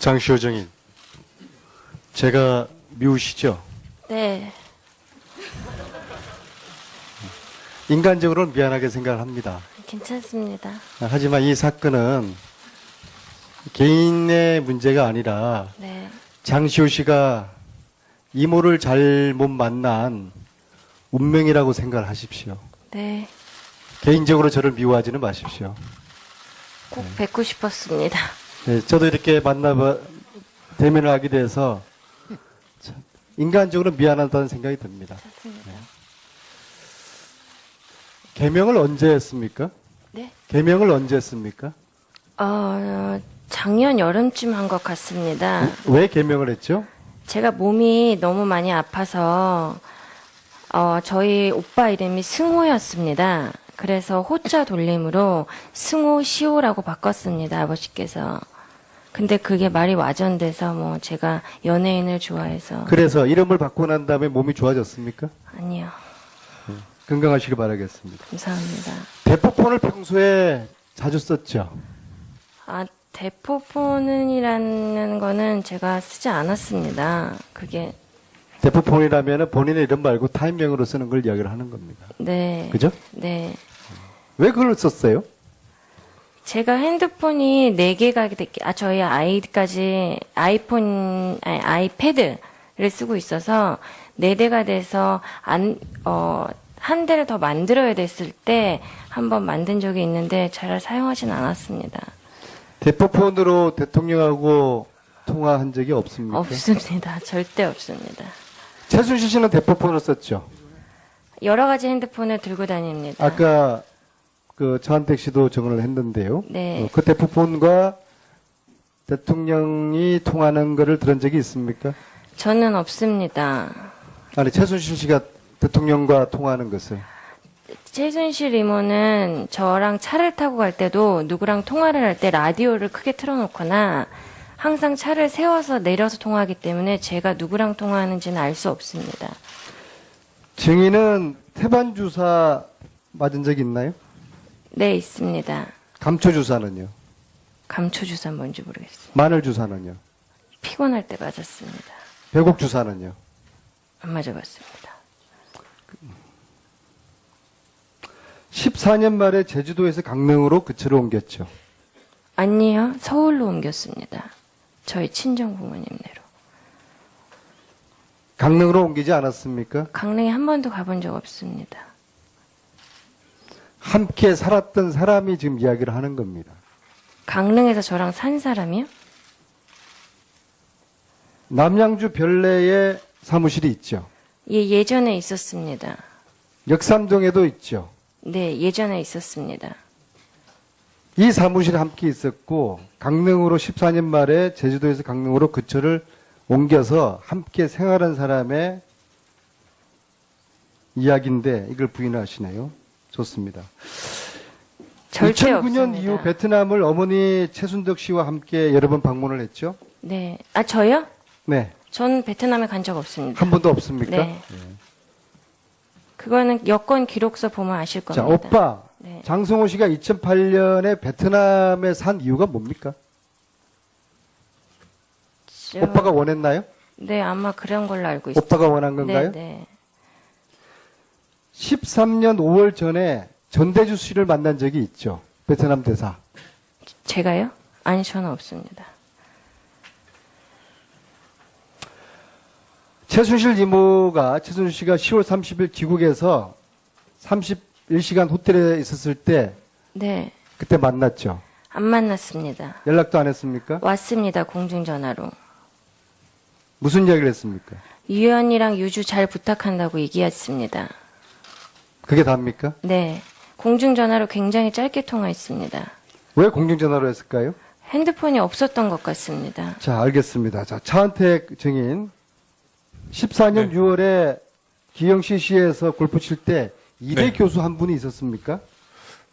장시호 정인, 제가 미우시죠? 네. 인간적으로는 미안하게 생각합니다. 괜찮습니다. 하지만 이 사건은 개인의 문제가 아니라 네. 장시호 씨가 이모를 잘못 만난 운명이라고 생각을 하십시오. 네. 개인적으로 저를 미워하지는 마십시오. 꼭 뵙고 싶었습니다. 네, 저도 이렇게 대면을 하게 돼서 참 인간적으로 미안하다는 생각이 듭니다. 좋습니다. 개명을 언제 했습니까? 네. 개명을 언제 했습니까? 작년 여름쯤 한 것 같습니다. 왜 개명을 했죠? 제가 몸이 너무 많이 아파서 저희 오빠 이름이 승호였습니다. 그래서 호자 돌림으로 승호 시호라고 바꿨습니다. 아버지께서. 근데 그게 말이 와전돼서 뭐 제가 연예인을 좋아해서 그래서 이름을 바꾸고 난 다음에 몸이 좋아졌습니까? 아니요. 건강하시길 바라겠습니다. 감사합니다. 대포폰을 평소에 자주 썼죠? 대포폰이라는 거는 제가 쓰지 않았습니다. 그게 대포폰이라면 본인의 이름 말고 타임명으로 쓰는 걸 이야기를 하는 겁니다. 네. 그죠? 네. 왜 그걸 썼어요? 제가 핸드폰이 4개가 저희 아이까지 아이패드를 쓰고 있어서 4대가 돼서 한 대를 더 만들어야 됐을 때 한번 만든 적이 있는데 잘 사용하진 않았습니다. 대포폰으로 대통령하고 통화한 적이 없습니까? 없습니다. 절대 없습니다. 최순실 씨는 대포폰을 썼죠? 여러 가지 핸드폰을 들고 다닙니다. 아까 그 전한택 씨도 증언을 했는데요. 네. 그 대포폰과 대통령이 통하는 거를 들은 적이 있습니까? 저는 없습니다. 아니, 최순실 씨가 대통령과 통화하는 것을. 최순실 이모는 저랑 차를 타고 갈 때도 누구랑 통화를 할 때 라디오를 크게 틀어놓거나 항상 차를 세워서 내려서 통화하기 때문에 제가 누구랑 통화하는지는 알 수 없습니다. 증인은 태반 주사 맞은 적이 있나요? 네, 있습니다. 감초 주사는요? 감초 주사 뭔지 모르겠어요. 마늘 주사는요? 피곤할 때 맞았습니다. 배곡 주사는요? 안 맞아봤습니다. 14년 말에 제주도에서 강릉으로 그치로 옮겼죠. 아니요, 서울로 옮겼습니다. 저희 친정 부모님네로. 강릉으로 옮기지 않았습니까? 강릉에 한 번도 가본 적 없습니다. 함께 살았던 사람이 지금 이야기를 하는 겁니다. 강릉에서 저랑 산 사람이요? 남양주 별내에 사무실이 있죠. 예, 예전에 있었습니다. 역삼동에도 있죠. 네, 예전에 있었습니다. 이 사무실에 함께 있었고 강릉으로 14년 말에 제주도에서 강릉으로 그처를 옮겨서 함께 생활한 사람의 이야기인데 이걸 부인하시네요. 좋습니다. 절대 2009년 없습니다. 이후 베트남을 어머니 최순덕 씨와 함께 여러 번 방문을 했죠? 네. 저요? 네. 전 베트남에 간 적 없습니다. 한 번도 없습니까? 네. 그거는 여권 기록서 보면 아실 겁니다. 자, 오빠. 네. 장성호 씨가 2008년에 베트남에 산 이유가 뭡니까? 오빠가 원했나요? 네, 아마 그런 걸로 알고 있어요. 오빠가 원한 건가요? 네. 13년 5월 전에 전대주 씨를 만난 적이 있죠. 베트남 대사. 제가요? 아니, 저는 없습니다. 최순실 이모가 최순실 씨가 10월 30일 귀국해서 31시간 호텔에 있었을 때 네. 그때 만났죠. 안 만났습니다. 연락도 안 했습니까? 왔습니다. 공중전화로. 무슨 이야기를 했습니까? 유연이랑 유주 잘 부탁한다고 얘기했습니다. 그게 답니까? 네. 공중전화로 굉장히 짧게 통화했습니다. 왜 공중전화로 했을까요? 핸드폰이 없었던 것 같습니다. 자, 알겠습니다. 자, 차은택 증인. 14년 네. 6월에 기영시 시에서 골프 칠 때 이대 네. 교수 한 분이 있었습니까?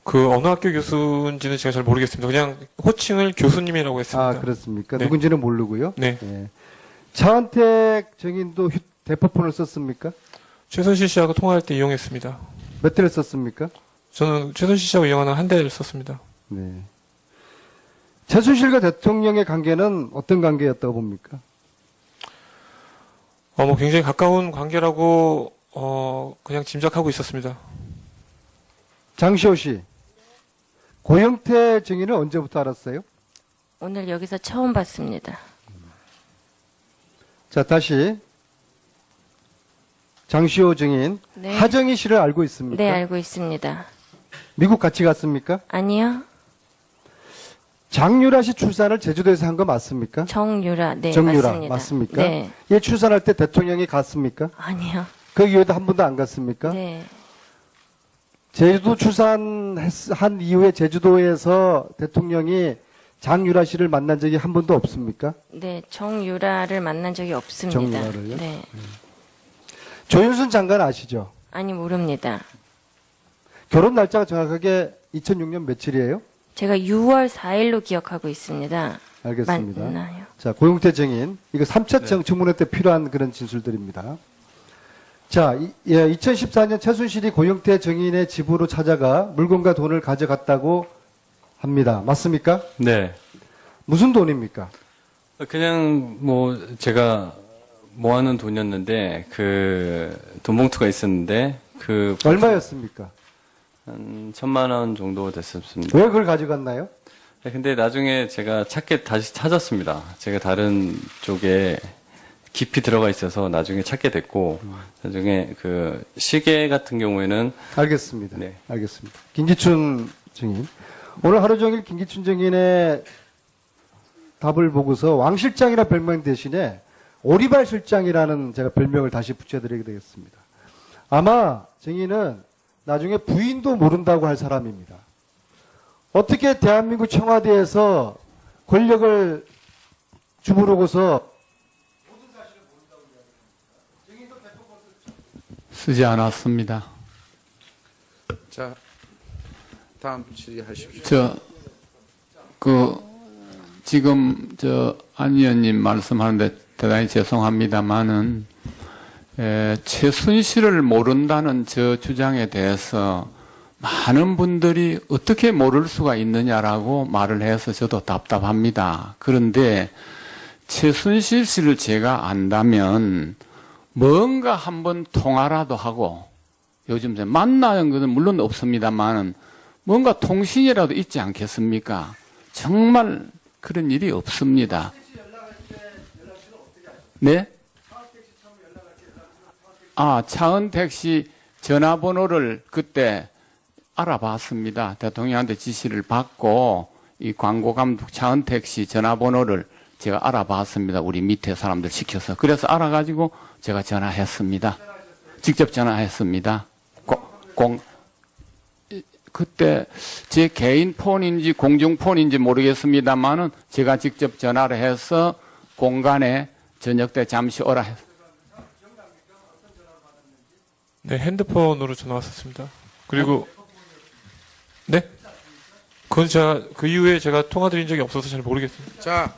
그 어느 학교 교수인지는 제가 잘 모르겠습니다. 그냥 호칭을 교수님이라고 했습니다. 아, 그렇습니까? 네. 누군지는 모르고요. 네. 예. 차은택 증인도 대포폰을 썼습니까? 최순실 씨하고 통화할 때 이용했습니다. 몇 대를 썼습니까? 저는 최순실 씨하고 이용하는 한 대를 썼습니다. 네. 최순실과 대통령의 관계는 어떤 관계였다고 봅니까? 뭐 굉장히 가까운 관계라고 그냥 짐작하고 있었습니다. 장시호 씨, 고영태 증인은 언제부터 알았어요? 오늘 여기서 처음 봤습니다. 자, 다시 장시호 증인, 네. 하정희 씨를 알고 있습니까? 네, 알고 있습니다. 미국 같이 갔습니까? 아니요. 장유라 씨 출산을 제주도에서 한 거 맞습니까? 정유라. 네, 정유라 맞습니다. 맞습니까? 네. 얘 출산할 때 대통령이 갔습니까? 아니요. 그 이후에도 한 번도 안 갔습니까? 네. 제주도 출산한 이후에 제주도에서 대통령이 장유라 씨를 만난 적이 한 번도 없습니까? 네, 정유라를 만난 적이 없습니다. 정유라를요? 네. 조윤순 장관 아시죠? 아니, 모릅니다. 결혼 날짜가 정확하게 2006년 며칠이에요? 제가 6월 4일로 기억하고 있습니다. 알겠습니다. 맞나요? 자, 고용태 증인. 이거 3차 청문회 때 필요한 그런 진술들입니다. 자, 2014년 최순실이 고영태 증인의 집으로 찾아가 물건과 돈을 가져갔다고 합니다. 맞습니까? 네. 무슨 돈입니까? 그냥 뭐 제가 모아놓은 돈이었는데 그 돈봉투가 있었는데 그 얼마였습니까? 한 1,000만 원 정도 됐었습니다. 왜 그걸 가져갔나요? 네, 근데 나중에 제가 다시 찾았습니다. 제가 다른 쪽에 깊이 들어가 있어서 나중에 찾게 됐고 나중에 그 시계 같은 경우에는 알겠습니다. 네. 알겠습니다. 김기춘 증인. 오늘 하루 종일 김기춘 증인의 답을 보고서 왕 실장이라 별명 대신에 오리발 실장이라는 제가 별명을 다시 붙여드리게 되겠습니다. 아마 증인은 나중에 부인도 모른다고 할 사람입니다. 어떻게 대한민국 청와대에서 권력을 주무르고서 쓰지 않았습니다. 자, 다음 질의하십시오. 지금, 안 의원님 말씀하는데 대단히 죄송합니다만은, 최순실을 모른다는 저 주장에 대해서 많은 분들이 어떻게 모를 수가 있느냐라고 말을 해서 저도 답답합니다. 그런데 최순실 씨를 제가 안다면 뭔가 한번 통화라도 하고 요즘 만나는 것은 물론 없습니다만은 뭔가 통신이라도 있지 않겠습니까? 정말 그런 일이 없습니다. 네? 차은택 씨 전화번호를 그때 알아봤습니다. 대통령한테 지시를 받고 이 광고감독 차은택 씨 전화번호를 제가 알아봤습니다. 우리 밑에 사람들 시켜서. 그래서 알아가지고 제가 전화했습니다. 직접 전화했습니다. 그때 제 개인 폰인지 공중폰인지 모르겠습니다만은 제가 직접 전화를 해서 공간에 저녁 때 잠시 오라 했습니다. 네, 핸드폰으로 전화 왔었습니다. 그리고 네? 그건 제가 그 이후에 제가 통화 드린 적이 없어서 잘 모르겠습니다. 자,